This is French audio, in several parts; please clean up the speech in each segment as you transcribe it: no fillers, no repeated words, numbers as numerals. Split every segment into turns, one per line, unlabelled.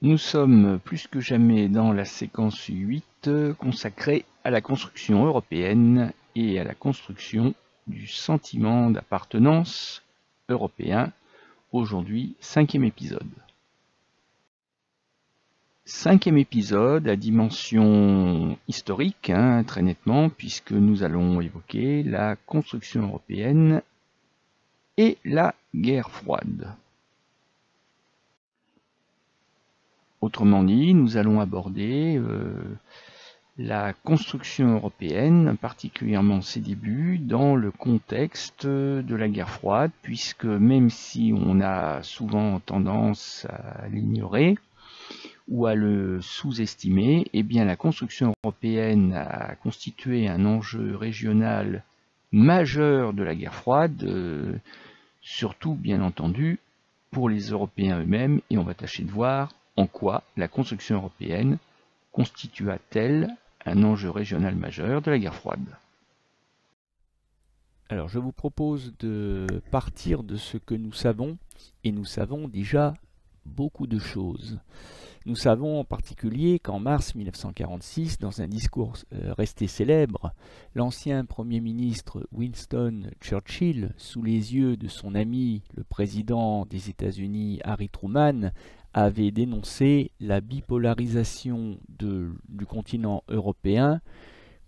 Nous sommes plus que jamais dans la séquence 8 consacrée à la construction européenne et à la construction du sentiment d'appartenance européen. Aujourd'hui, 5e épisode. 5e épisode à dimension historique, très nettement, puisque nous allons évoquer la construction européenne et la guerre froide. Autrement dit, nous allons aborder la construction européenne, particulièrement ses débuts, dans le contexte de la guerre froide, puisque même si on a souvent tendance à l'ignorer ou à le sous-estimer, eh bien la construction européenne a constitué un enjeu régional majeur de la guerre froide, surtout bien entendu pour les Européens eux-mêmes, et on va tâcher de voir en quoi la construction européenne constitua-t-elle un enjeu régional majeur de la guerre froide.
Alors je vous propose de partir de ce que nous savons, et nous savons déjà beaucoup de choses. Nous savons en particulier qu'en mars 1946, dans un discours resté célèbre, l'ancien Premier ministre Winston Churchill, sous les yeux de son ami le président des États-Unis Harry Truman, avait dénoncé la bipolarisation du continent européen,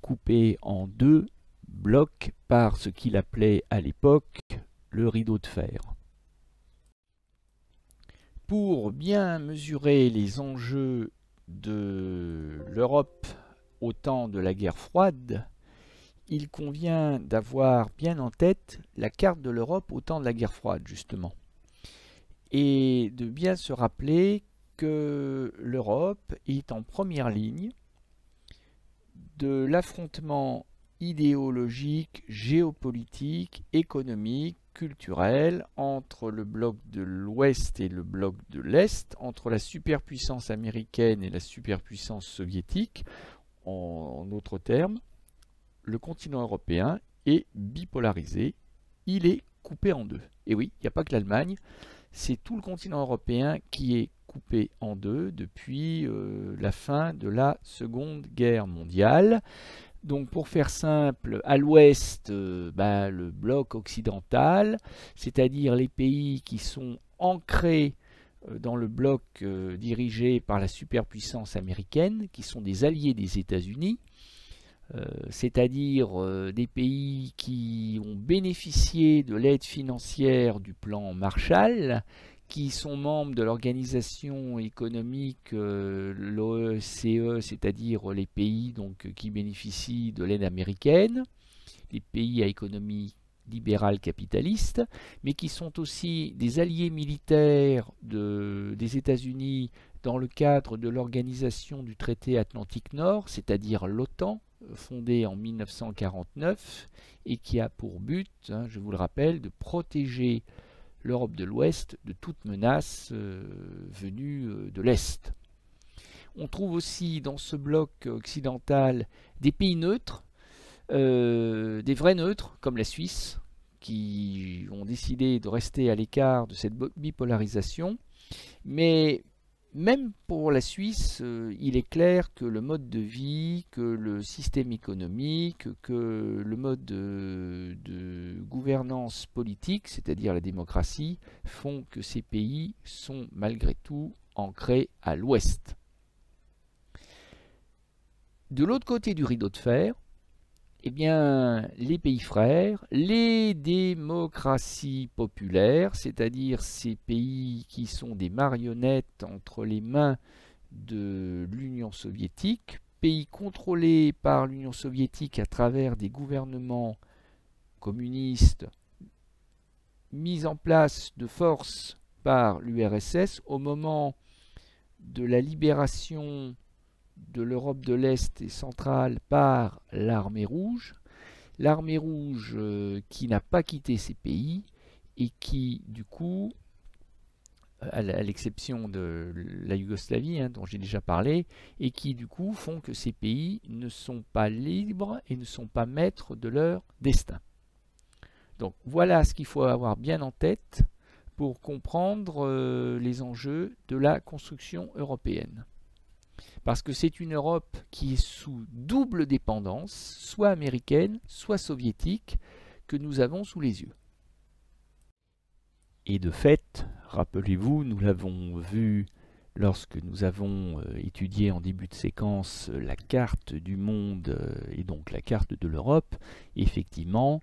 coupé en deux blocs par ce qu'il appelait à l'époque le rideau de fer. Pour bien mesurer les enjeux de l'Europe au temps de la guerre froide, il convient d'avoir bien en tête la carte de l'Europe au temps de la guerre froide, justement. Et de bien se rappeler que l'Europe est en première ligne de l'affrontement idéologique, géopolitique, économique, culturel entre le bloc de l'Ouest et le bloc de l'Est, entre la superpuissance américaine et la superpuissance soviétique. En d'autres termes, le continent européen est bipolarisé, il est coupé en deux. Et oui, il n'y a pas que l'Allemagne, c'est tout le continent européen qui est coupé en deux depuis la fin de la Seconde Guerre mondiale. Donc pour faire simple, à l'ouest, le bloc occidental, c'est-à-dire les pays qui sont ancrés dans le bloc dirigé par la superpuissance américaine, qui sont des alliés des États-Unis, c'est-à-dire des pays qui ont bénéficié de l'aide financière du plan Marshall, qui sont membres de l'organisation économique l'OCDE, c'est-à-dire les pays qui bénéficient de l'aide américaine, les pays à économie libérale capitaliste, mais qui sont aussi des alliés militaires des États-Unis dans le cadre de l'organisation du traité Atlantique Nord, c'est-à-dire l'OTAN, fondée en 1949, et qui a pour but, je vous le rappelle, de protéger l'Europe de l'Ouest de toute menace venue de l'Est. On trouve aussi dans ce bloc occidental des pays neutres, des vrais neutres comme la Suisse, qui ont décidé de rester à l'écart de cette bipolarisation. Mais même pour la Suisse, il est clair que le mode de vie, que le système économique, que le mode de gouvernance politique, c'est-à-dire la démocratie, font que ces pays sont malgré tout ancrés à l'ouest. De l'autre côté du rideau de fer, eh bien, les pays frères, les démocraties populaires, c'est-à-dire ces pays qui sont des marionnettes entre les mains de l'Union soviétique, pays contrôlés par l'Union soviétique à travers des gouvernements communistes mis en place de force par l'URSS au moment de la libération de l'Europe de l'Est et centrale par l'armée rouge qui n'a pas quitté ces pays et qui, du coup, à l'exception de la Yougoslavie, dont j'ai déjà parlé, et qui, du coup, font que ces pays ne sont pas libres et ne sont pas maîtres de leur destin. Donc voilà ce qu'il faut avoir bien en tête pour comprendre les enjeux de la construction européenne. Parce que c'est une Europe qui est sous double dépendance, soit américaine, soit soviétique, que nous avons sous les yeux. Et de fait, rappelez-vous, nous l'avons vu lorsque nous avons étudié en début de séquence la carte du monde et donc la carte de l'Europe. Effectivement,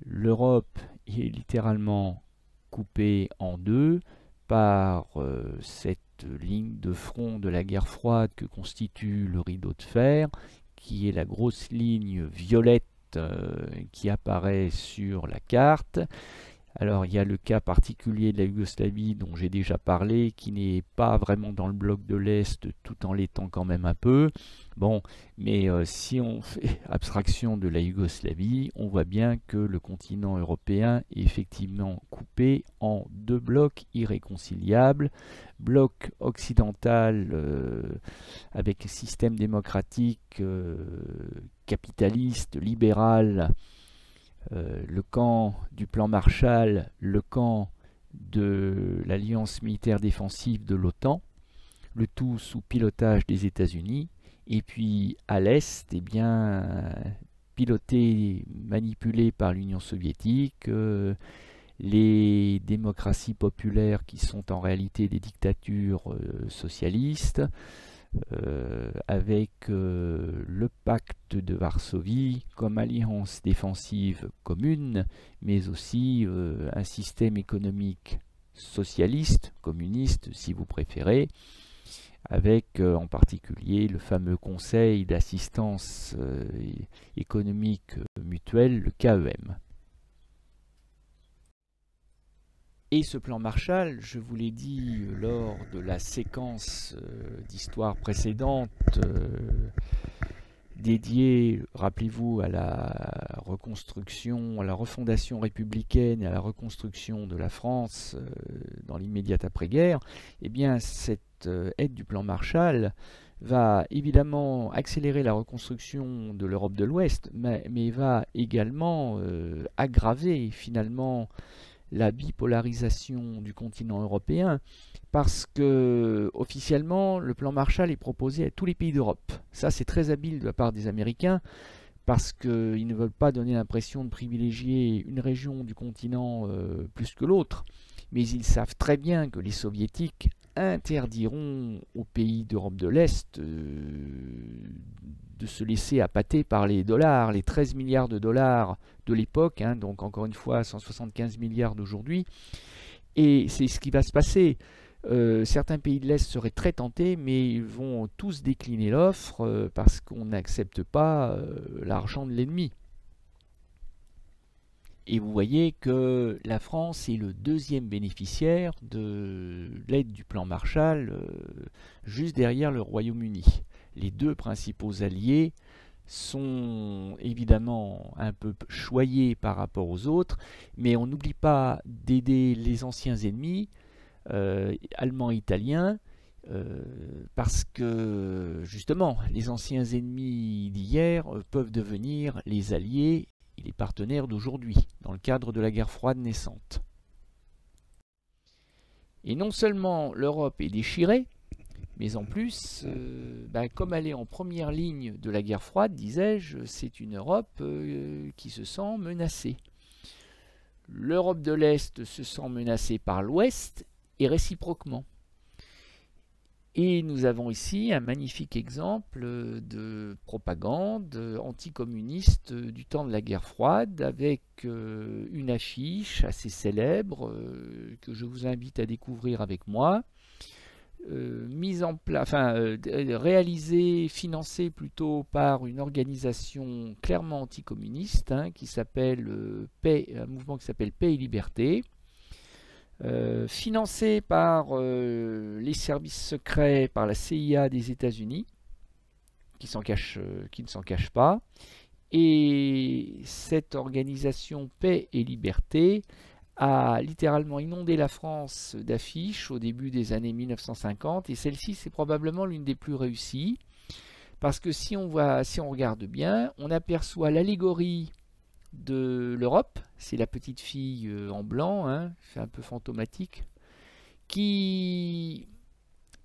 l'Europe est littéralement coupée en deux par cette ligne de front de la guerre froide que constitue le rideau de fer, qui est la grosse ligne violette qui apparaît sur la carte. Alors il y a le cas particulier de la Yougoslavie dont j'ai déjà parlé, qui n'est pas vraiment dans le bloc de l'Est tout en l'étant quand même un peu. Bon, mais si on fait abstraction de la Yougoslavie, on voit bien que le continent européen est effectivement coupé en deux blocs irréconciliables. Bloc occidental avec un système démocratique capitaliste, libéral, le camp du plan Marshall, le camp de l'alliance militaire défensive de l'OTAN, le tout sous pilotage des États-Unis, et puis à l'Est, eh bien, piloté, manipulé par l'Union soviétique, les démocraties populaires qui sont en réalité des dictatures socialistes, avec le pacte de Varsovie comme alliance défensive commune, mais aussi un système économique socialiste, communiste si vous préférez, avec en particulier le fameux Conseil d'assistance économique mutuelle, le KEM. Et ce plan Marshall, je vous l'ai dit lors de la séquence d'histoire précédente dédiée, rappelez-vous, à la reconstruction, à la refondation républicaine et à la reconstruction de la France dans l'immédiate après-guerre, eh bien cette aide du plan Marshall va évidemment accélérer la reconstruction de l'Europe de l'Ouest, mais va également aggraver finalement la bipolarisation du continent européen, parce que officiellement le plan Marshall est proposé à tous les pays d'Europe. Ça, c'est très habile de la part des Américains, parce qu'ils ne veulent pas donner l'impression de privilégier une région du continent plus que l'autre, mais ils savent très bien que les soviétiques interdiront aux pays d'Europe de l'Est de se laisser appâter par les dollars, les 13 milliards de dollars de l'époque, hein, donc encore une fois 175 milliards d'aujourd'hui. Et c'est ce qui va se passer. Certains pays de l'Est seraient très tentés, mais ils vont tous décliner l'offre parce qu'on n'accepte pas l'argent de l'ennemi. Et vous voyez que la France est le deuxième bénéficiaire de l'aide du plan Marshall, juste derrière le Royaume-Uni. Les deux principaux alliés sont évidemment un peu choyés par rapport aux autres, mais on n'oublie pas d'aider les anciens ennemis, allemands et italiens, parce que justement les anciens ennemis d'hier peuvent devenir les alliés et les partenaires d'aujourd'hui, dans le cadre de la guerre froide naissante. Et non seulement l'Europe est déchirée, mais en plus, comme elle est en première ligne de la guerre froide, disais-je, c'est une Europe qui se sent menacée. L'Europe de l'Est se sent menacée par l'Ouest et réciproquement. Et nous avons ici un magnifique exemple de propagande anticommuniste du temps de la guerre froide, avec une affiche assez célèbre que je vous invite à découvrir avec moi, réalisée, financée plutôt par une organisation clairement anticommuniste, hein, qui s'appelle un mouvement qui s'appelle Paix et Liberté. Financé par les services secrets, par la CIA des États-Unis, qui ne s'en cache pas. Et cette organisation Paix et Liberté a littéralement inondé la France d'affiches au début des années 1950, et celle-ci c'est probablement l'une des plus réussies, parce que si on regarde bien, on aperçoit l'allégorie de l'Europe, c'est la petite fille en blanc, hein, c'est un peu fantomatique, qui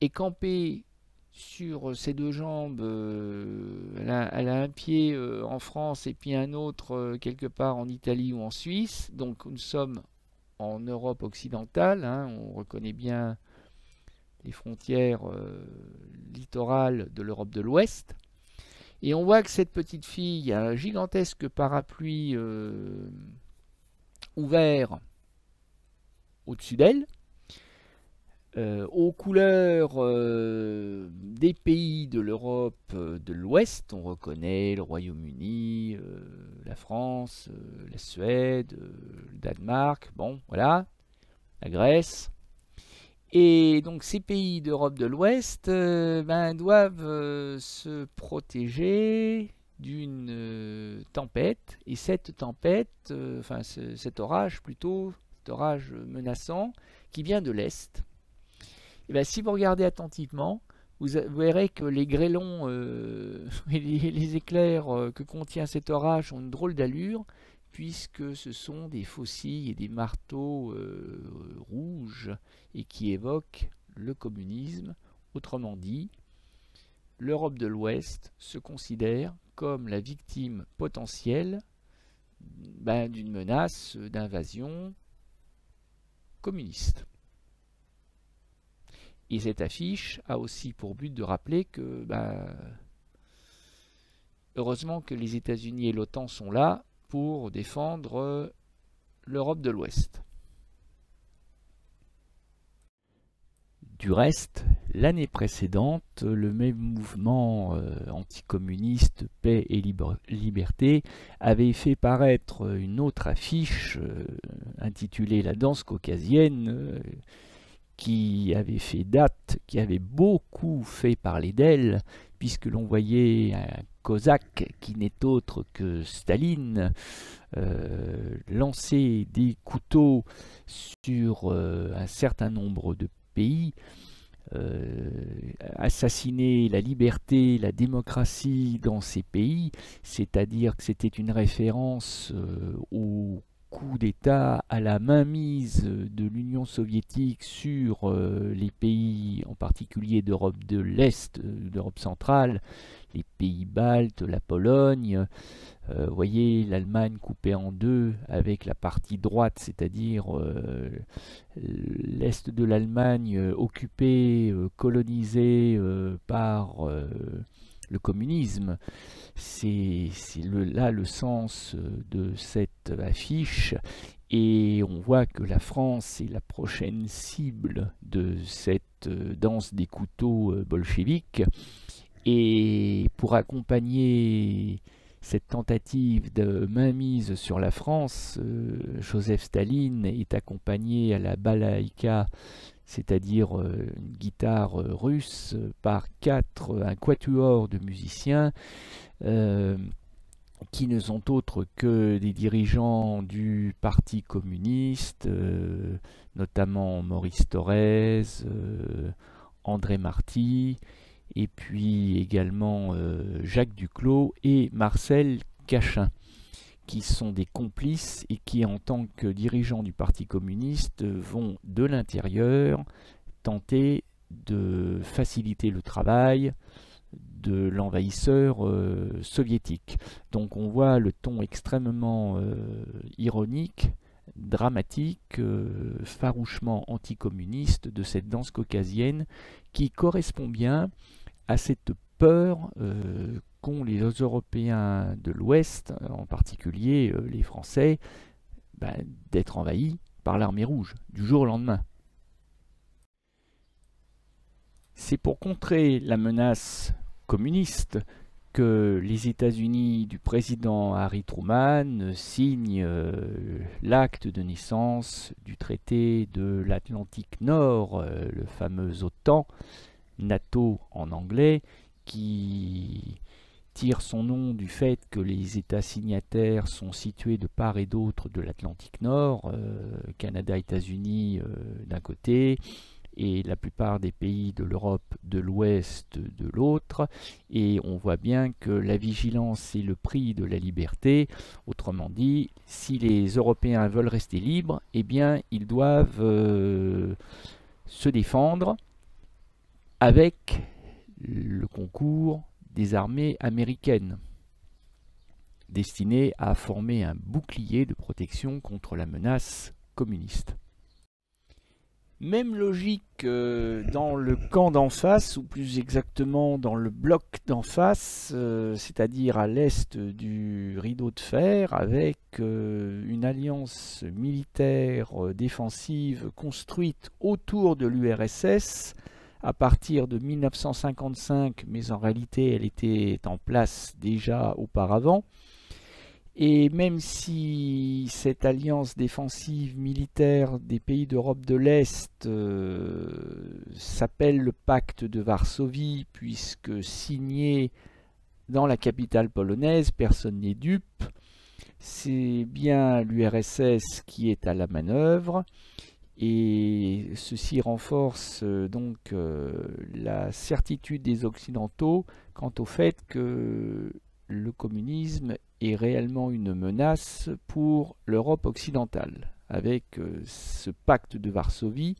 est campée sur ses deux jambes. Elle a un pied en France et puis un autre quelque part en Italie ou en Suisse. Donc nous sommes en Europe occidentale, hein, on reconnaît bien les frontières littorales de l'Europe de l'Ouest. Et on voit que cette petite fille a un gigantesque parapluie ouvert au-dessus d'elle, aux couleurs des pays de l'Europe de l'Ouest. On reconnaît le Royaume-Uni, la France, la Suède, le Danemark, bon, voilà, la Grèce. Et donc ces pays d'Europe de l'Ouest doivent se protéger d'une tempête. Et cette tempête, cet orage plutôt, cet orage menaçant, qui vient de l'Est. Et bien, si vous regardez attentivement, vous verrez que les grêlons et les éclairs que contient cet orage ont une drôle d'allure, puisque ce sont des faucilles et des marteaux rouges et qui évoquent le communisme. Autrement dit, l'Europe de l'Ouest se considère comme la victime potentielle d'une menace d'invasion communiste. Et cette affiche a aussi pour but de rappeler que heureusement que les États-Unis et l'OTAN sont là pour défendre l'Europe de l'Ouest. Du reste, l'année précédente, le même mouvement anticommuniste Paix et Liberté avait fait paraître une autre affiche intitulée La danse caucasienne, qui avait fait date, qui avait beaucoup fait parler d'elle, puisque l'on voyait un cosaque qui n'est autre que Staline lancer des couteaux sur un certain nombre de pays, assassiner la liberté, la démocratie dans ces pays, c'est-à-dire que c'était une référence au coup d'État, à la mainmise de l'Union soviétique sur les pays en particulier d'Europe de l'Est, d'Europe centrale, les pays baltes, la Pologne. Vous voyez l'Allemagne coupée en deux avec la partie droite, c'est-à-dire l'Est de l'Allemagne occupé, colonisé par le communisme. C'est là le sens de cette affiche, et on voit que la France est la prochaine cible de cette danse des couteaux bolcheviques. Et pour accompagner cette tentative de mainmise sur la France, Joseph Staline est accompagné à la balaïka, c'est-à-dire une guitare russe, par un quatuor de musiciens qui ne sont autres que des dirigeants du Parti communiste, notamment Maurice Thorez, André Marty, et puis également Jacques Duclos et Marcel Cachin, qui sont des complices et qui, en tant que dirigeants du Parti communiste, vont de l'intérieur tenter de faciliter le travail de l'envahisseur soviétique. Donc on voit le ton extrêmement ironique, dramatique, farouchement anticommuniste de cette danse caucasienne, qui correspond bien à cette peur qu'ont les Européens de l'Ouest, en particulier les Français, d'être envahis par l'armée rouge du jour au lendemain. C'est pour contrer la menace communiste que les États-Unis du président Harry Truman signent l'acte de naissance du traité de l'Atlantique Nord, le fameux OTAN, NATO en anglais, qui tire son nom du fait que les États signataires sont situés de part et d'autre de l'Atlantique Nord, Canada, États-Unis d'un côté, et la plupart des pays de l'Europe de l'Ouest de l'autre, et on voit bien que la vigilance est le prix de la liberté. Autrement dit, si les Européens veulent rester libres, eh bien ils doivent se défendre avec le concours des armées américaines, destinées à former un bouclier de protection contre la menace communiste. Même logique dans le camp d'en face, ou plus exactement dans le bloc d'en face, c'est-à-dire à l'est du rideau de fer, avec une alliance militaire défensive construite autour de l'URSS à partir de 1955, mais en réalité elle était en place déjà auparavant. Et même si cette alliance défensive militaire des pays d'Europe de l'Est s'appelle le pacte de Varsovie, puisque signé dans la capitale polonaise, personne n'est dupe, c'est bien l'URSS qui est à la manœuvre, et ceci renforce donc la certitude des Occidentaux quant au fait que le communisme est réellement une menace pour l'Europe occidentale, avec ce pacte de Varsovie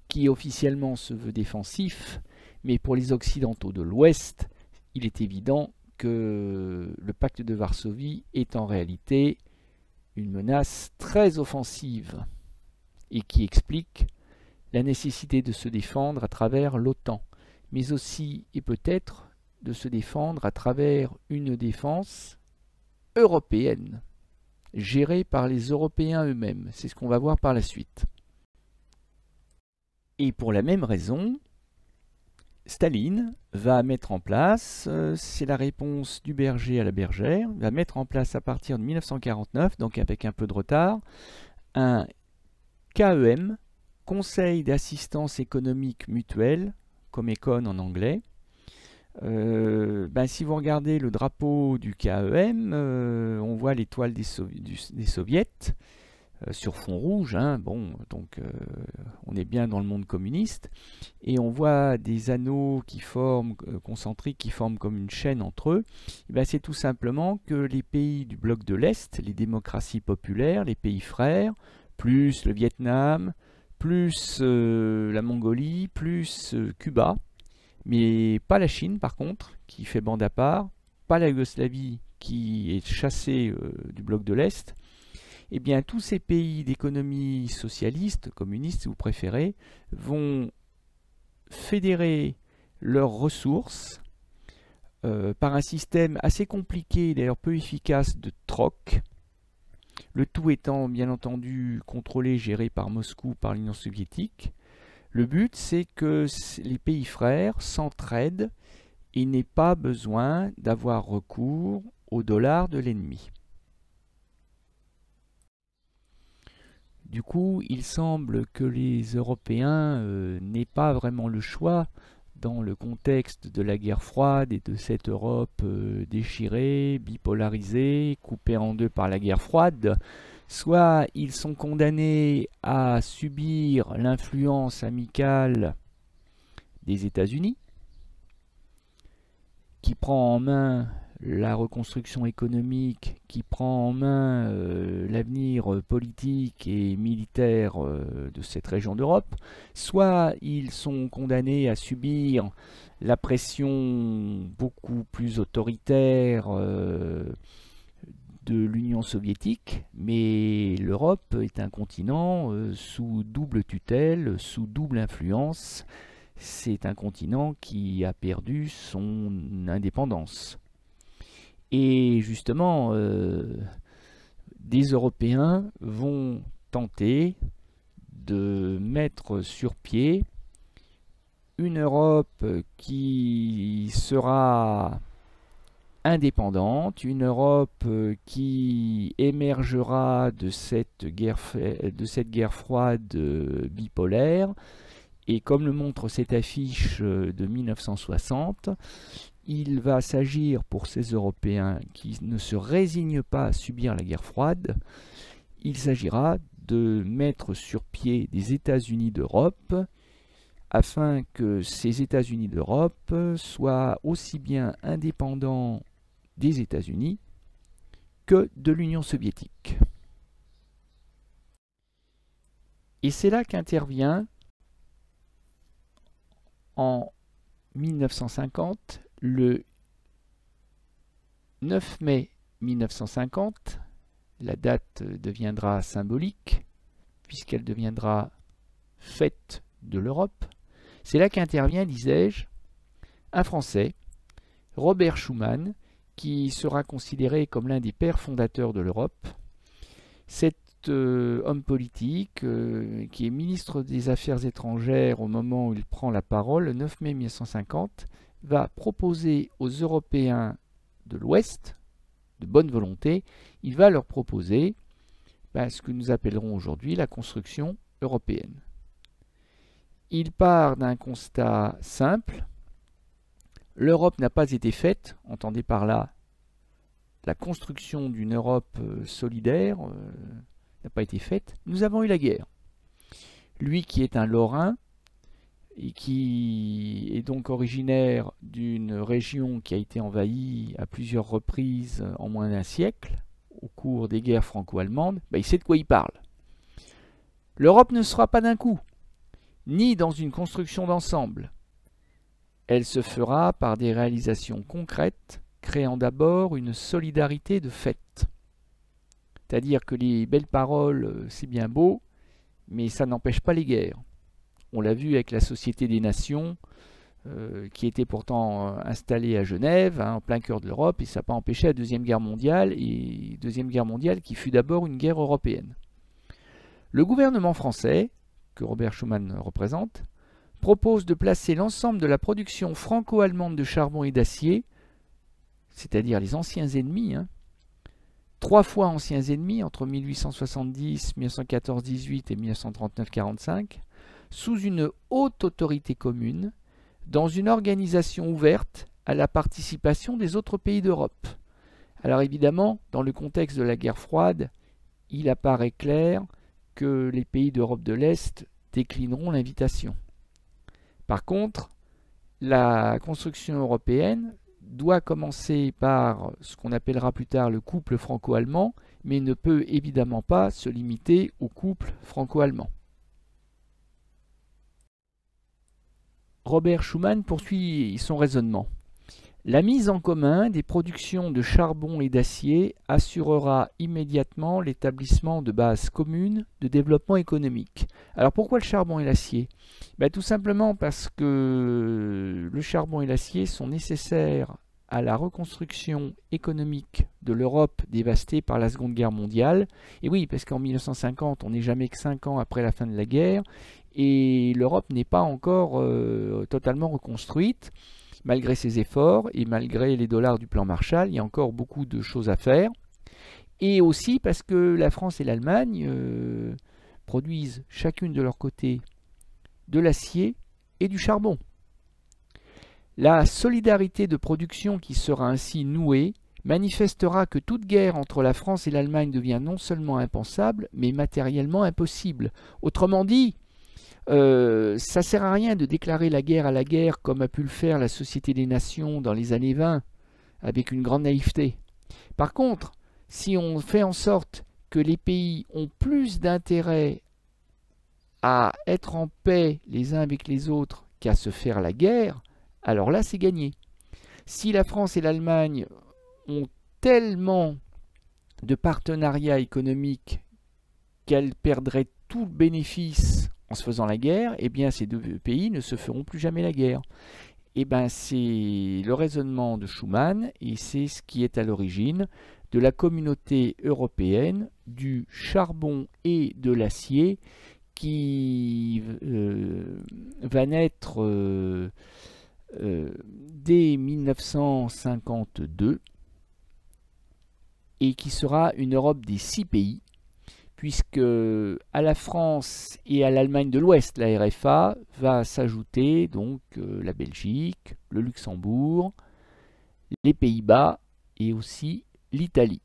qui officiellement se veut défensif, mais pour les Occidentaux de l'Ouest, il est évident que le pacte de Varsovie est en réalité une menace très offensive et qui explique la nécessité de se défendre à travers l'OTAN, mais aussi et peut-être de se défendre à travers une défense européenne, gérée par les Européens eux-mêmes. C'est ce qu'on va voir par la suite. Et pour la même raison, Staline va mettre en place, c'est la réponse du berger à la bergère, va mettre en place à partir de 1949, donc avec un peu de retard, un KEM, Conseil d'assistance économique mutuelle, Comecon en anglais. Si vous regardez le drapeau du KEM, on voit l'étoile des soviets sur fond rouge, hein, donc on est bien dans le monde communiste, et on voit des anneaux qui forment, concentriques qui forment comme une chaîne entre eux. C'est tout simplement que les pays du bloc de l'Est, les démocraties populaires, les pays frères, plus le Vietnam, plus la Mongolie, plus Cuba, mais pas la Chine par contre, qui fait bande à part, pas la Yougoslavie qui est chassée du bloc de l'Est, eh bien tous ces pays d'économie socialiste, communiste si vous préférez, vont fédérer leurs ressources par un système assez compliqué, d'ailleurs peu efficace, de troc, le tout étant bien entendu contrôlé, géré par Moscou, par l'Union soviétique. Le but, c'est que les pays frères s'entraident et n'aient pas besoin d'avoir recours au dollar de l'ennemi. Du coup, il semble que les Européens n'aient pas vraiment le choix dans le contexte de la guerre froide et de cette Europe déchirée, bipolarisée, coupée en deux par la guerre froide. Soit ils sont condamnés à subir l'influence amicale des États-Unis, qui prend en main la reconstruction économique, qui prend en main l'avenir politique et militaire de cette région d'Europe, soit ils sont condamnés à subir la pression beaucoup plus autoritaire de l'Union soviétique, mais l'Europe est un continent sous double tutelle, sous double influence. C'est un continent qui a perdu son indépendance. Et justement, des Européens vont tenter de mettre sur pied une Europe qui sera indépendante, une Europe qui émergera de cette guerre froide bipolaire. Et comme le montre cette affiche de 1960, il va s'agir pour ces Européens qui ne se résignent pas à subir la guerre froide, il s'agira de mettre sur pied des États-Unis d'Europe, afin que ces États-Unis d'Europe soient aussi bien indépendants des États-Unis que de l'Union soviétique. Et c'est là qu'intervient en 1950, le 9 mai 1950, la date deviendra symbolique puisqu'elle deviendra fête de l'Europe. C'est là qu'intervient, disais-je, un Français, Robert Schuman, qui sera considéré comme l'un des pères fondateurs de l'Europe. Cet homme politique, qui est ministre des Affaires étrangères au moment où il prend la parole, le 9 mai 1950, va proposer aux Européens de l'Ouest, de bonne volonté, il va leur proposer ce que nous appellerons aujourd'hui la construction européenne. Il part d'un constat simple. L'Europe n'a pas été faite, entendez par là la construction d'une Europe solidaire n'a pas été faite. Nous avons eu la guerre. Lui qui est un Lorrain et qui est donc originaire d'une région qui a été envahie à plusieurs reprises en moins d'un siècle, au cours des guerres franco-allemandes, il sait de quoi il parle. L'Europe ne sera pas d'un coup, ni dans une construction d'ensemble. Elle se fera par des réalisations concrètes, créant d'abord une solidarité de fait. C'est-à-dire que les belles paroles, c'est bien beau, mais ça n'empêche pas les guerres. On l'a vu avec la Société des Nations, qui était pourtant installée à Genève, en plein cœur de l'Europe, et ça n'a pas empêché la Deuxième Guerre mondiale, et Deuxième Guerre mondiale qui fut d'abord une guerre européenne. Le gouvernement français, que Robert Schuman représente, propose de placer l'ensemble de la production franco-allemande de charbon et d'acier, c'est-à-dire les anciens ennemis, 3 fois anciens ennemis entre 1870, 1914-18 et 1939-45, sous une haute autorité commune, dans une organisation ouverte à la participation des autres pays d'Europe. Alors évidemment, dans le contexte de la guerre froide, il apparaît clair que les pays d'Europe de l'Est déclineront l'invitation. Par contre, la construction européenne doit commencer par ce qu'on appellera plus tard le couple franco-allemand, mais ne peut évidemment pas se limiter au couple franco-allemand. Robert Schuman poursuit son raisonnement. La mise en commun des productions de charbon et d'acier assurera immédiatement l'établissement de bases communes de développement économique. Alors pourquoi le charbon et l'acier ? Tout simplement parce que le charbon et l'acier sont nécessaires à la reconstruction économique de l'Europe dévastée par la Seconde Guerre mondiale. Et oui, parce qu'en 1950, on n'est jamais que 5 ans après la fin de la guerre, et l'Europe n'est pas encore totalement reconstruite. Malgré ses efforts et malgré les dollars du plan Marshall, il y a encore beaucoup de choses à faire. Et aussi parce que la France et l'Allemagne produisent chacune de leur côté de l'acier et du charbon. La solidarité de production qui sera ainsi nouée manifestera que toute guerre entre la France et l'Allemagne devient non seulement impensable, mais matériellement impossible. Autrement dit, ça ne sert à rien de déclarer la guerre à la guerre comme a pu le faire la Société des Nations dans les années 20 avec une grande naïveté. Par contre, si on fait en sorte que les pays ont plus d'intérêt à être en paix les uns avec les autres qu'à se faire la guerre, alors là c'est gagné. Si la France et l'Allemagne ont tellement de partenariats économiques qu'elles perdraient tout le bénéfice en se faisant la guerre, eh bien ces deux pays ne se feront plus jamais la guerre. C'est le raisonnement de Schuman et c'est ce qui est à l'origine de la communauté européenne du charbon et de l'acier qui va naître dès 1952 et qui sera une Europe des 6 pays, puisque à la France et à l'Allemagne de l'Ouest, la RFA, va s'ajouter donc la Belgique, le Luxembourg, les Pays-Bas et aussi l'Italie,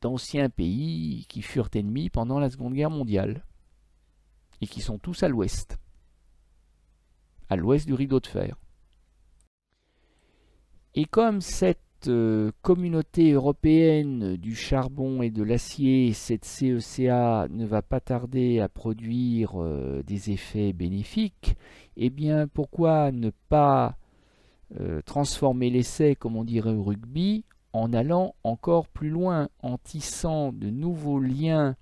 d'anciens pays qui furent ennemis pendant la Seconde Guerre mondiale et qui sont tous à l'Ouest. à l'ouest du rideau de fer. Et comme cette communauté européenne du charbon et de l'acier, cette CECA, ne va pas tarder à produire des effets bénéfiques, eh bien pourquoi ne pas transformer l'essai, comme on dirait au rugby, en allant encore plus loin, en tissant de nouveaux liens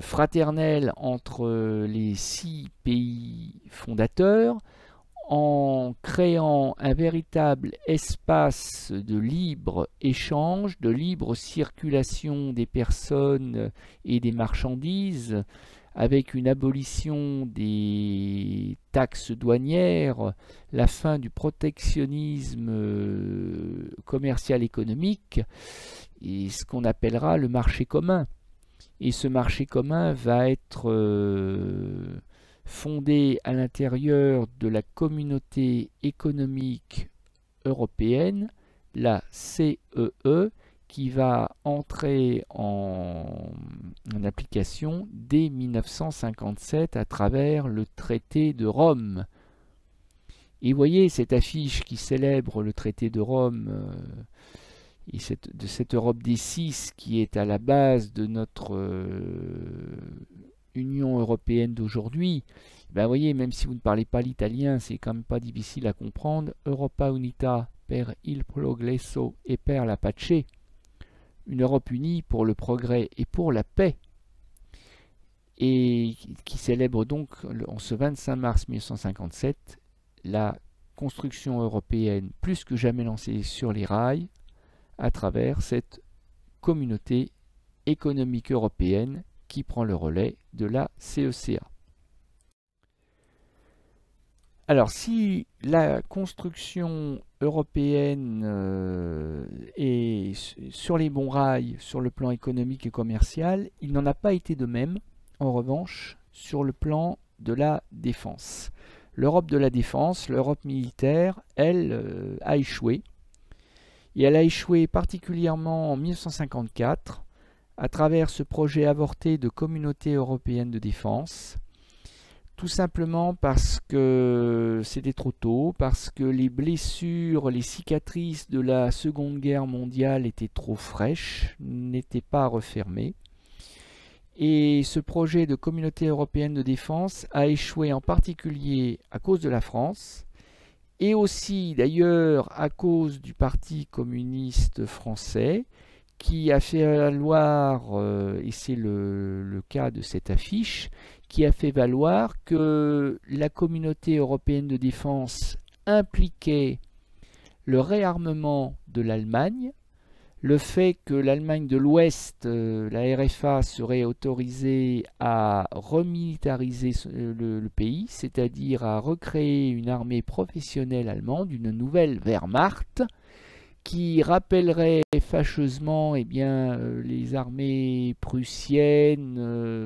fraternels entre les 6 pays fondateurs, en créant un véritable espace de libre échange, de libre circulation des personnes et des marchandises, avec une abolition des taxes douanières, la fin du protectionnisme commercial économique, et ce qu'on appellera le marché commun. Et ce marché commun va être fondé à l'intérieur de la communauté économique européenne, la CEE, qui va entrer en application dès 1957 à travers le traité de Rome. Et vous voyez cette affiche qui célèbre le traité de Rome et de cette Europe des 6 qui est à la base de notre Union européenne d'aujourd'hui. Ben, vous voyez, même si vous ne parlez pas l'italien, c'est quand même pas difficile à comprendre. Europa unita per il progresso e per la pace. Une Europe unie pour le progrès et pour la paix, et qui célèbre donc en ce 25 mars 1957 la construction européenne plus que jamais lancée sur les rails à travers cette communauté économique européenne qui prend le relais de la CECA. Alors, si la construction européenne est sur les bons rails sur le plan économique et commercial, il n'en a pas été de même, en revanche, sur le plan de la défense. L'Europe de la défense, l'Europe militaire, elle, a échoué. Et elle a échoué particulièrement en 1954, à travers ce projet avorté de communauté européenne de défense, tout simplement parce que c'était trop tôt, parce que les blessures, les cicatrices de la Seconde Guerre mondiale étaient trop fraîches, n'étaient pas refermées. Et ce projet de communauté européenne de défense a échoué en particulier à cause de la France, et aussi d'ailleurs à cause du Parti communiste français, qui a fait valoir, et c'est le cas de cette affiche, qui a fait valoir que la communauté européenne de défense impliquait le réarmement de l'Allemagne, le fait que l'Allemagne de l'Ouest, la RFA, serait autorisée à remilitariser le pays, c'est-à-dire à recréer une armée professionnelle allemande, une nouvelle Wehrmacht, qui rappellerait fâcheusement les armées prussiennes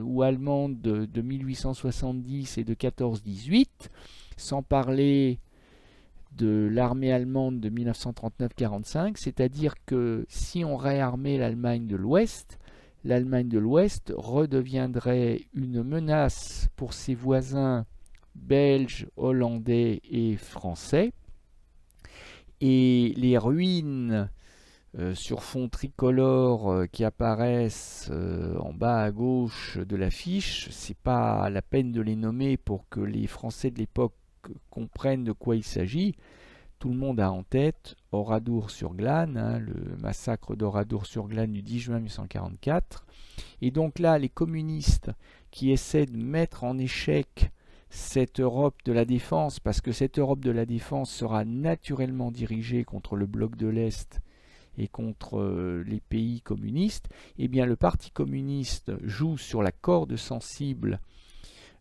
ou allemandes de 1870 et de 14-18, sans parler de l'armée allemande de 1939-45, c'est-à-dire que si on réarmait l'Allemagne de l'Ouest redeviendrait une menace pour ses voisins belges, hollandais et français. Et les ruines sur fond tricolore qui apparaissent en bas à gauche de l'affiche, c'est pas la peine de les nommer pour que les Français de l'époque comprennent de quoi il s'agit. Tout le monde a en tête Oradour-sur-Glane, le massacre d'Oradour-sur-Glane du 10 juin 1944. Et donc là, les communistes qui essaient de mettre en échec cette Europe de la défense, parce que cette Europe de la défense sera naturellement dirigée contre le bloc de l'Est et contre les pays communistes, eh bien le Parti communiste joue sur la corde sensible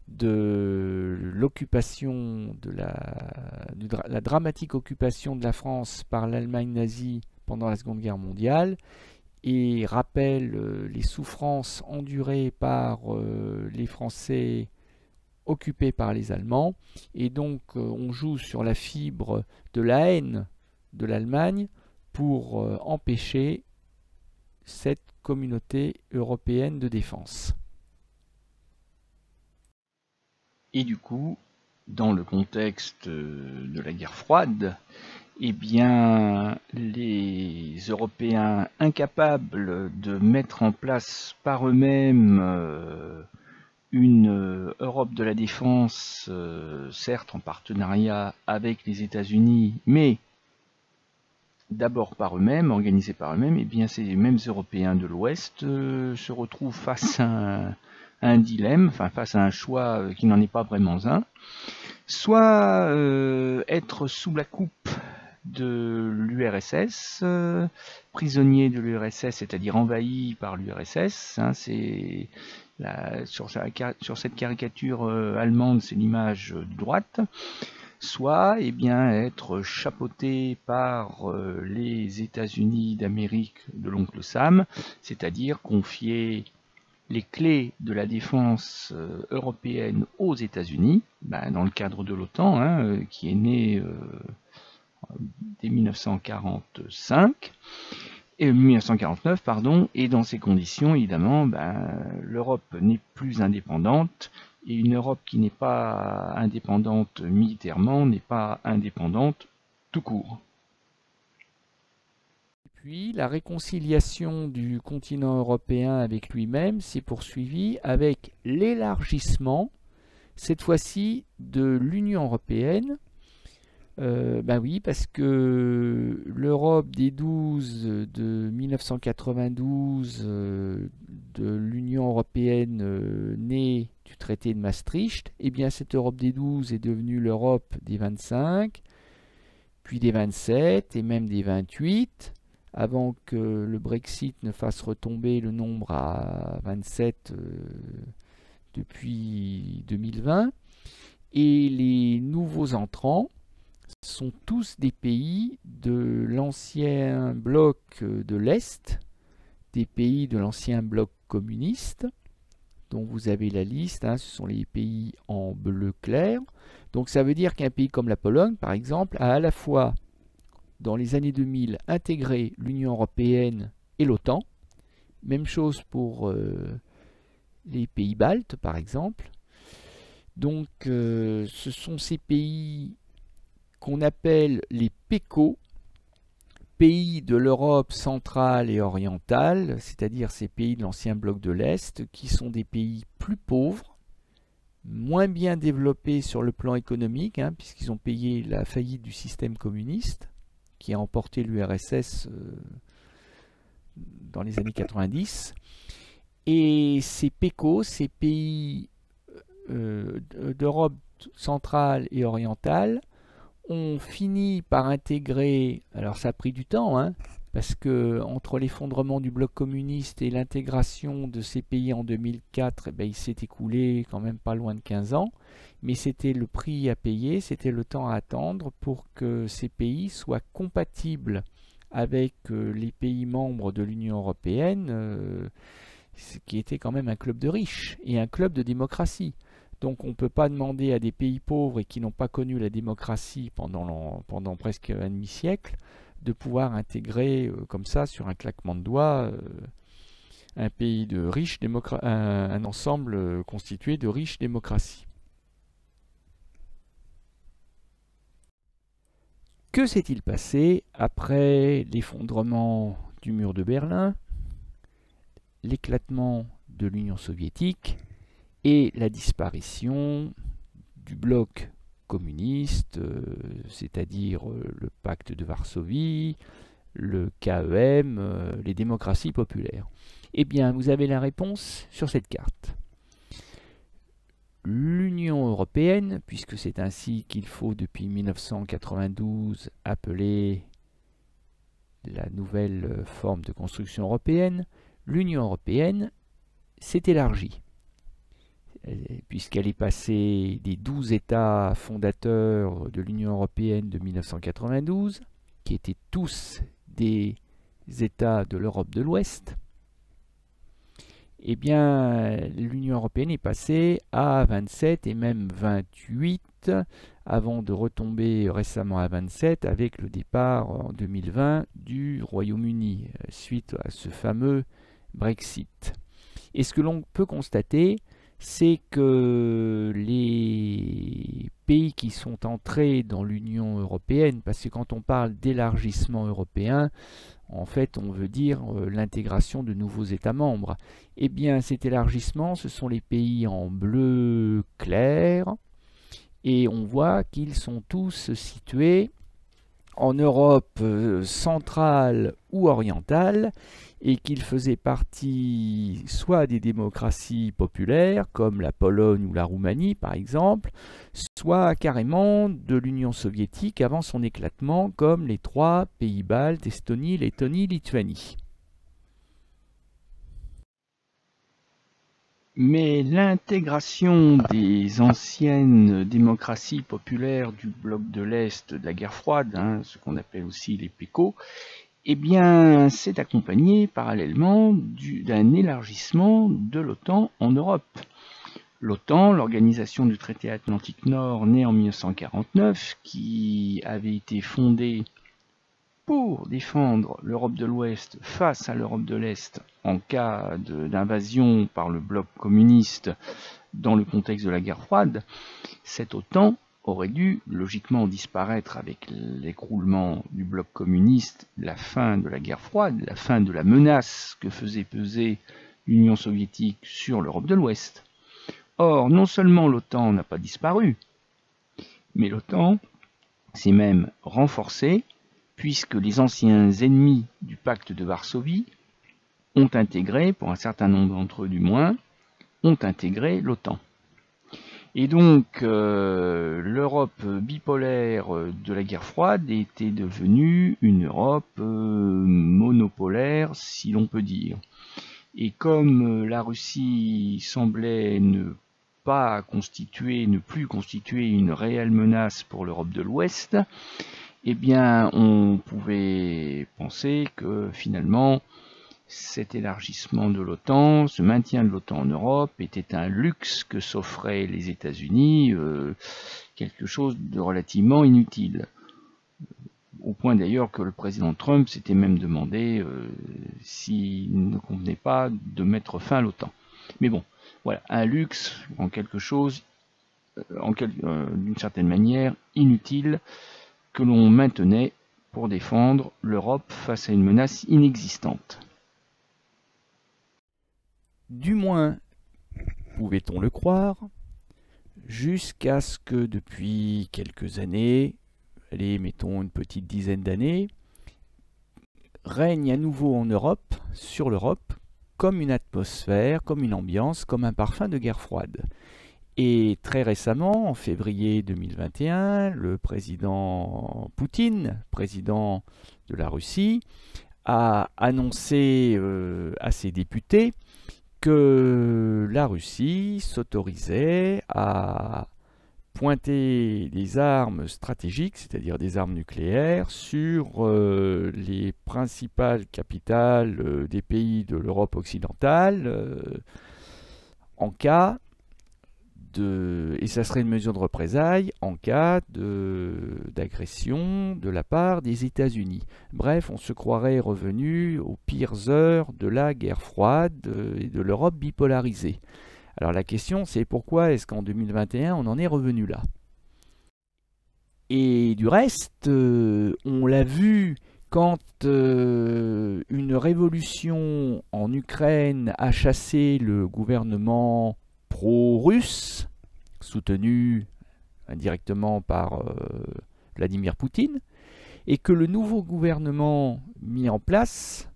de l'occupation, de la dramatique occupation de la France par l'Allemagne nazie pendant la Seconde Guerre mondiale, et rappelle les souffrances endurées par les Français occupés par les Allemands, et donc on joue sur la fibre de la haine de l'Allemagne pour empêcher cette communauté européenne de défense.
Et du coup, dans le contexte de la guerre froide, eh bien, les Européens incapables de mettre en place par eux-mêmes une Europe de la défense, certes en partenariat avec les États-Unis, mais d'abord par eux-mêmes, organisés par eux-mêmes, et bien ces mêmes Européens de l'Ouest se retrouvent face à un dilemme, enfin face à un choix qui n'en est pas vraiment un, soit être sous la coupe de l'URSS, prisonnier de l'URSS, c'est-à-dire envahi par l'URSS, hein, c'est sur cette caricature allemande, c'est l'image de droite, soit eh bien, être chapeauté par les États-Unis d'Amérique de l'oncle Sam, c'est-à-dire confier les clés de la défense européenne aux États-Unis, dans le cadre de l'OTAN, hein, qui est né dès 1945, et 1949, pardon, et dans ces conditions, évidemment, l'Europe n'est plus indépendante, et une Europe qui n'est pas indépendante militairement n'est pas indépendante tout court.
Puis la réconciliation du continent européen avec lui-même s'est poursuivie avec l'élargissement, cette fois-ci de l'Union européenne. Oui, parce que l'Europe des 12 de 1992 de l'Union européenne née du traité de Maastricht, eh bien cette Europe des 12 est devenue l'Europe des 25, puis des 27 et même des 28, avant que le Brexit ne fasse retomber le nombre à 27 depuis 2020. Et les nouveaux entrants sont tous des pays de l'ancien bloc de l'Est, des pays de l'ancien bloc communiste, dont vous avez la liste, hein, ce sont les pays en bleu clair. Donc ça veut dire qu'un pays comme la Pologne, par exemple, a à la fois, dans les années 2000, intégré l'Union européenne et l'OTAN. Même chose pour les pays baltes, par exemple. Donc ce sont ces pays qu'on appelle les PECO, pays de l'Europe centrale et orientale, c'est-à-dire ces pays de l'ancien bloc de l'Est, qui sont des pays plus pauvres, moins bien développés sur le plan économique, hein, puisqu'ils ont payé la faillite du système communiste, qui a emporté l'URSS dans les années 90. Et ces PECO, ces pays d'Europe centrale et orientale, ont fini par intégrer, alors ça a pris du temps, hein, parce que entre l'effondrement du bloc communiste et l'intégration de ces pays en 2004, il s'est écoulé quand même pas loin de 15 ans, mais c'était le prix à payer, c'était le temps à attendre pour que ces pays soient compatibles avec les pays membres de l'Union européenne, qui était quand même un club de riches et un club de démocratie. Donc on ne peut pas demander à des pays pauvres et qui n'ont pas connu la démocratie pendant presque un demi-siècle de pouvoir intégrer comme ça, sur un claquement de doigts, un pays de riches un ensemble constitué de riches démocraties. Que s'est-il passé après l'effondrement du mur de Berlin, l'éclatement de l'Union soviétique et la disparition du bloc communiste, c'est-à-dire le pacte de Varsovie, le KEM, les démocraties populaires? Eh bien, vous avez la réponse sur cette carte. L'Union européenne, puisque c'est ainsi qu'il faut depuis 1992 appeler la nouvelle forme de construction européenne, l'Union européenne s'est élargie, puisqu'elle est passée des 12 États fondateurs de l'Union européenne de 1992, qui étaient tous des États de l'Europe de l'Ouest. Eh bien, l'Union européenne est passée à 27 et même 28, avant de retomber récemment à 27 avec le départ en 2020 du Royaume-Uni, suite à ce fameux Brexit. Et ce que l'on peut constater, c'est que les pays qui sont entrés dans l'Union européenne, parce que quand on parle d'élargissement européen, en fait, on veut dire l'intégration de nouveaux États membres. Eh bien, cet élargissement, ce sont les pays en bleu clair, et on voit qu'ils sont tous situés en Europe centrale ou orientale, et qu'ils faisaient partie soit des démocraties populaires, comme la Pologne ou la Roumanie par exemple, soit carrément de l'Union soviétique avant son éclatement, comme les trois pays baltes, Estonie, Lettonie, Lituanie.
Mais l'intégration des anciennes démocraties populaires du bloc de l'Est de la guerre froide, ce qu'on appelle aussi les PECO, eh bien, c'est accompagné parallèlement d'un élargissement de l'OTAN en Europe. L'OTAN, l'Organisation du traité Atlantique Nord, née en 1949, qui avait été fondée pour défendre l'Europe de l'Ouest face à l'Europe de l'Est en cas d'invasion par le bloc communiste dans le contexte de la guerre froide, cette OTAN aurait dû logiquement disparaître avec l'écroulement du bloc communiste, la fin de la guerre froide, la fin de la menace que faisait peser l'Union soviétique sur l'Europe de l'Ouest. Or, non seulement l'OTAN n'a pas disparu, mais l'OTAN s'est même renforcée, puisque les anciens ennemis du pacte de Varsovie ont intégré, pour un certain nombre d'entre eux du moins, ont intégré l'OTAN. Et donc, l'Europe bipolaire de la guerre froide était devenue une Europe monopolaire, si l'on peut dire. Et comme la Russie semblait ne plus constituer une réelle menace pour l'Europe de l'Ouest, eh bien, on pouvait penser que finalement, cet élargissement de l'OTAN, ce maintien de l'OTAN en Europe était un luxe que s'offraient les États-Unis, quelque chose de relativement inutile. Au point d'ailleurs que le président Trump s'était même demandé s'il ne convenait pas de mettre fin à l'OTAN. Mais bon, voilà, un luxe en quelque chose, d'une certaine manière, inutile, que l'on maintenait pour défendre l'Europe face à une menace inexistante.
Du moins, pouvait-on le croire, jusqu'à ce que depuis quelques années, allez, mettons une petite dizaine d'années, règne à nouveau en Europe, sur l'Europe, comme une atmosphère, comme une ambiance, comme un parfum de guerre froide. Et très récemment, en février 2021, le président Poutine, président de la Russie, a annoncé à ses députés que la Russie s'autorisait à pointer des armes stratégiques, c'est-à-dire des armes nucléaires, sur les principales capitales des pays de l'Europe occidentale en cas et ça serait une mesure de représailles en cas d'agression de la part des États-Unis. Bref, on se croirait revenu aux pires heures de la guerre froide et de l'Europe bipolarisée. Alors la question, c'est pourquoi est-ce qu'en 2021, on en est revenu là? Et du reste, on l'a vu quand une révolution en Ukraine a chassé le gouvernement pro-russe, soutenu indirectement par Vladimir Poutine, et que le nouveau gouvernement mis en place,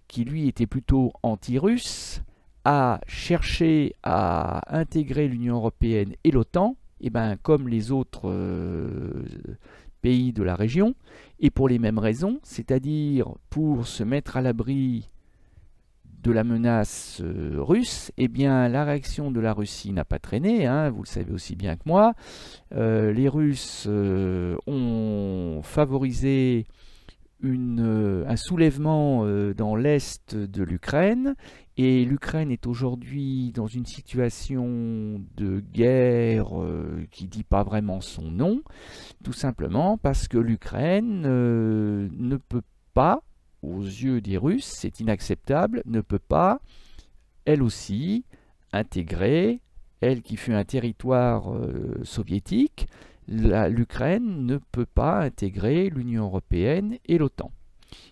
qui lui était plutôt anti-russe, a cherché à intégrer l'Union européenne et l'OTAN, et ben, comme les autres pays de la région, et pour les mêmes raisons, c'est-à-dire pour se mettre à l'abri de la menace russe, eh bien la réaction de la Russie n'a pas traîné, vous le savez aussi bien que moi. Les Russes ont favorisé un soulèvement dans l'est de l'Ukraine, et l'Ukraine est aujourd'hui dans une situation de guerre qui ne dit pas vraiment son nom, tout simplement parce que l'Ukraine ne peut pas, aux yeux des Russes, c'est inacceptable, ne peut pas, elle aussi, intégrer, elle qui fut un territoire soviétique, l'Ukraine ne peut pas intégrer l'Union européenne et l'OTAN.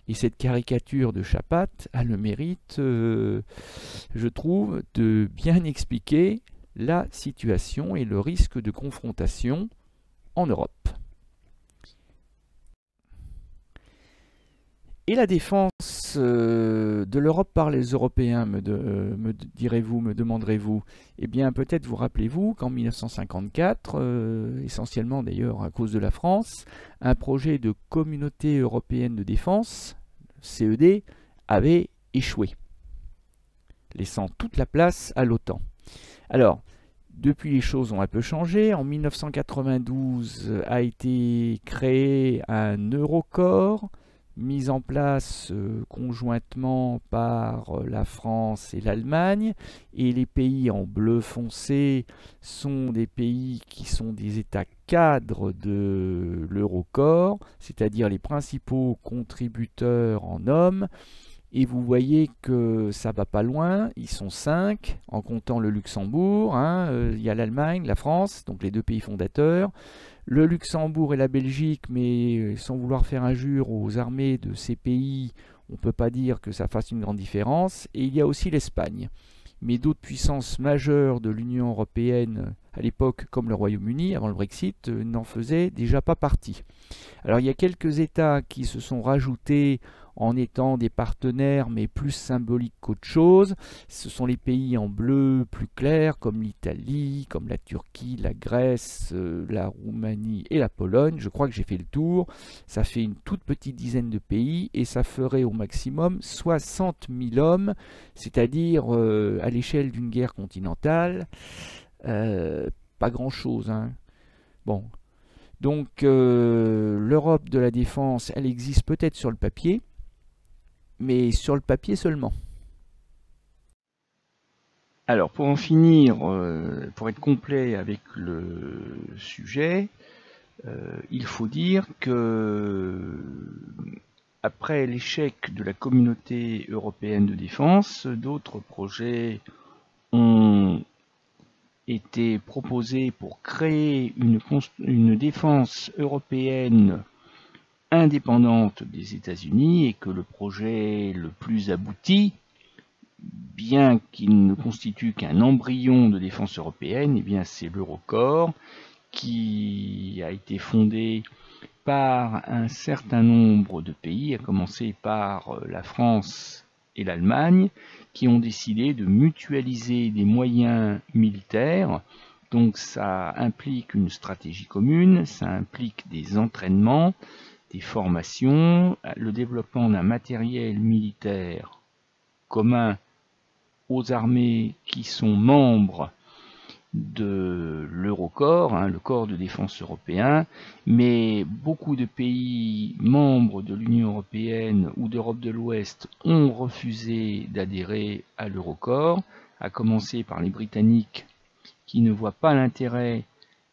Et cette caricature de Chapat a le mérite, je trouve, de bien expliquer la situation et le risque de confrontation en Europe. Et la défense de l'Europe par les Européens, me direz-vous, me demanderez-vous. Eh bien, peut-être vous rappelez-vous qu'en 1954, essentiellement d'ailleurs à cause de la France, un projet de communauté européenne de défense, CED, avait échoué, laissant toute la place à l'OTAN. Alors, depuis les choses ont un peu changé. En 1992 a été créé un Eurocorps, mis en place conjointement par la France et l'Allemagne, et les pays en bleu foncé sont des pays qui sont des États cadres de l'Eurocorps, c'est-à-dire les principaux contributeurs en hommes. Et vous voyez que ça va pas loin, ils sont 5, en comptant le Luxembourg, il y a l'Allemagne, la France, donc les deux pays fondateurs, le Luxembourg et la Belgique, mais sans vouloir faire injure aux armées de ces pays, on ne peut pas dire que ça fasse une grande différence, et il y a aussi l'Espagne. Mais d'autres puissances majeures de l'Union européenne à l'époque, comme le Royaume-Uni, avant le Brexit, n'en faisaient déjà pas partie. Alors il y a quelques États qui se sont rajoutés en étant des partenaires, mais plus symboliques qu'autre chose. Ce sont les pays en bleu plus clair, comme l'Italie, comme la Turquie, la Grèce, la Roumanie et la Pologne. Je crois que j'ai fait le tour. Ça fait une toute petite dizaine de pays, et ça ferait au maximum 60 000 hommes, c'est-à-dire à l'échelle d'une guerre continentale, pas grand-chose. Bon. Donc l'Europe de la défense, elle existe peut-être sur le papier, mais sur le papier seulement.
Alors, pour en finir, pour être complet avec le sujet, il faut dire que après l'échec de la communauté européenne de défense, d'autres projets ont été proposés pour créer une défense européenne indépendante des États-Unis, et que le projet le plus abouti, bien qu'il ne constitue qu'un embryon de défense européenne, eh bien c'est l'Eurocorps, qui a été fondé par un certain nombre de pays, à commencer par la France et l'Allemagne, qui ont décidé de mutualiser des moyens militaires. Donc ça implique une stratégie commune, ça implique des entraînements, des formations, le développement d'un matériel militaire commun aux armées qui sont membres de l'Eurocorps, le corps de défense européen, mais beaucoup de pays membres de l'Union européenne ou d'Europe de l'Ouest ont refusé d'adhérer à l'Eurocorps, à commencer par les Britanniques qui ne voient pas l'intérêt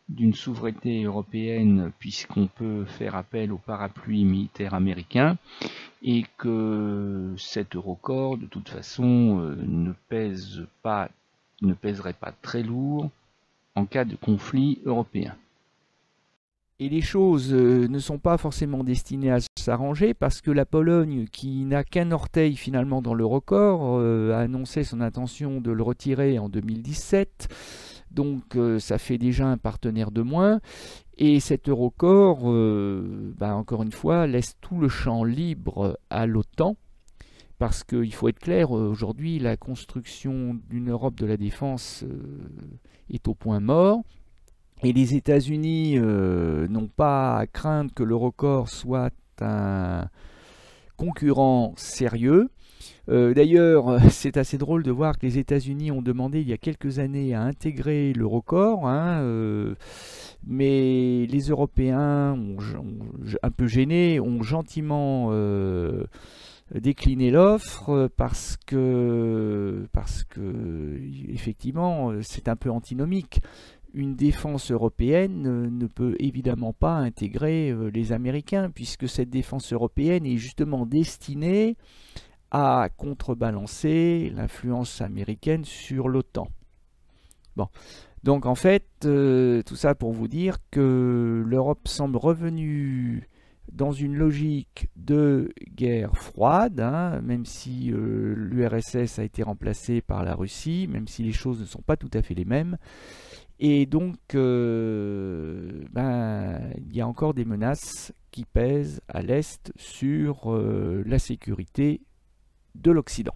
d'une souveraineté européenne puisqu'on peut faire appel au parapluie militaire américain, et que cet Eurocorps de toute façon ne pèserait pas très lourd en cas de conflit européen.
Et les choses ne sont pas forcément destinées à s'arranger, parce que la Pologne, qui n'a qu'un orteil finalement dans l'Eurocorps, a annoncé son intention de le retirer en 2017. Donc ça fait déjà un partenaire de moins. Et cet Eurocorps, encore une fois, laisse tout le champ libre à l'OTAN. Parce qu'il faut être clair, aujourd'hui, la construction d'une Europe de la défense est au point mort. Et les États-Unis n'ont pas à craindre que l'Eurocorps soit un concurrent sérieux. D'ailleurs, c'est assez drôle de voir que les États-Unis ont demandé il y a quelques années à intégrer l'Eurocorps, mais les Européens, un peu gênés, ont gentiment décliné l'offre parce que effectivement, c'est un peu antinomique. Une défense européenne ne peut évidemment pas intégrer les Américains, puisque cette défense européenne est justement destinée à contrebalancer l'influence américaine sur l'OTAN. Bon. Donc en fait, tout ça pour vous dire que l'Europe semble revenue dans une logique de guerre froide, hein, même si l'URSS a été remplacée par la Russie, même si les choses ne sont pas tout à fait les mêmes. Et donc, il y a encore des menaces qui pèsent à l'Est sur la sécurité de l'Occident.